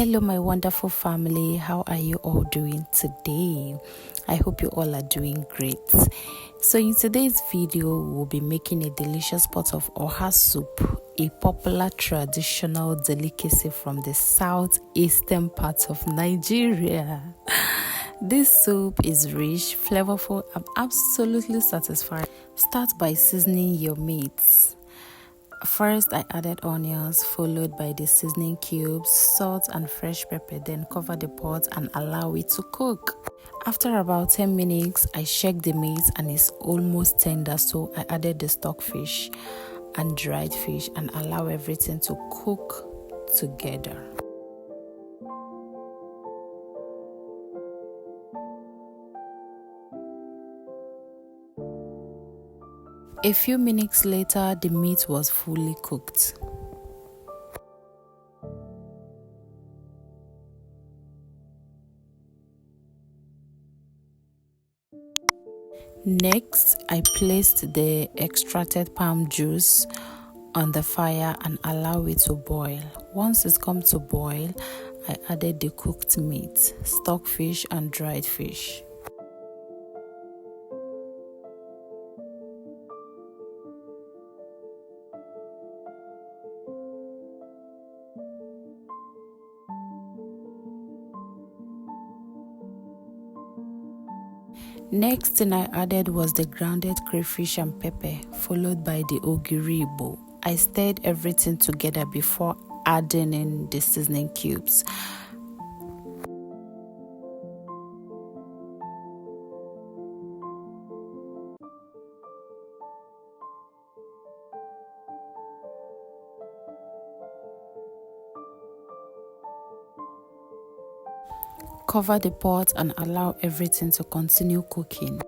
Hello my wonderful family, how are you all doing today? I hope you all are doing great. So in today's video, we'll be making a delicious pot of oha soup, a popular traditional delicacy from the southeastern part of Nigeria. This soup is rich, flavorful, and absolutely satisfying. Start by seasoning your meats. First, I added onions, followed by the seasoning cubes, salt and fresh pepper, then cover the pot and allow it to cook. After about 10 minutes, I checked the meat and it's almost tender, so I added the stockfish and dried fish and allow everything to cook together. A few minutes later, the meat was fully cooked. Next, I placed the extracted palm juice on the fire and allow it to boil. Once it's come to boil, I added the cooked meat, stockfish and dried fish. Next thing I added was the grounded crayfish and pepper, followed by the Ogiri Igbo. I stirred everything together before adding in the seasoning cubes. Cover the pot and allow everything to continue cooking.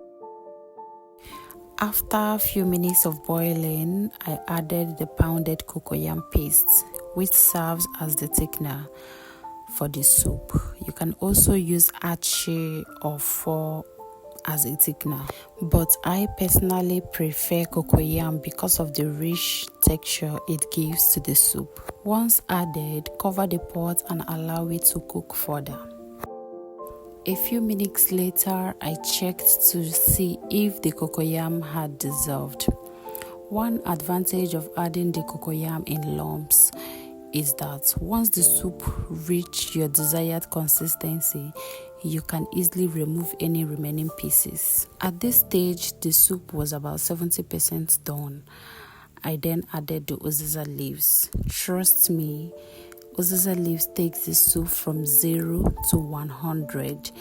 After a few minutes of boiling, I added the pounded cocoyam paste, which serves as the thickener for the soup. You can also use achi or pho as a thickener, but I personally prefer cocoyam because of the rich texture it gives to the soup. Once added, cover the pot and allow it to cook further. A few minutes later, I checked to see if the cocoyam had dissolved. One advantage of adding the cocoyam in lumps is that once the soup reaches your desired consistency, you can easily remove any remaining pieces. At this stage, the soup was about 70% done. I then added the Uziza leaves. Trust me, Uziza leaves takes the soup from 0 to 100.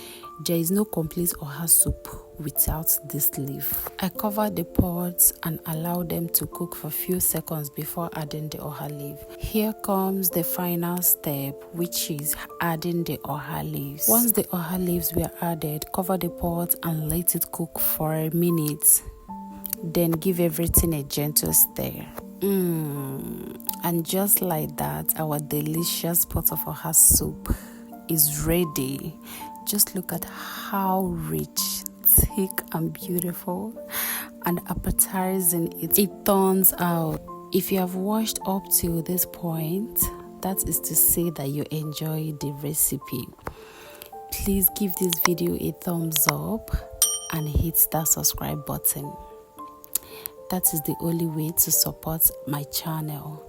There is no complete oha soup without this leaf. I covered the pots and allowed them to cook for a few seconds before adding the oha leaf. Here comes the final step, which is adding the oha leaves. Once the oha leaves were added, cover the pot and let it cook for a minute. Then give everything a gentle stir. And just like that, our delicious pot of oha soup is ready. Just look at how rich, thick and beautiful and appetizing it turns out. If you have watched up till this point, that is to say that you enjoy the recipe. Please give this video a thumbs up and hit that subscribe button. That is the only way to support my channel.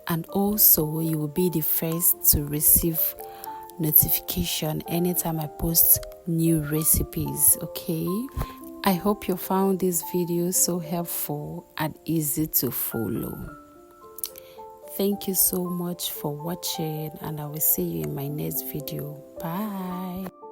And also, you will be the first to receive notification anytime I post new recipes, okay? I hope you found this video so helpful and easy to follow. Thank you so much for watching, and I will see you in my next video. Bye.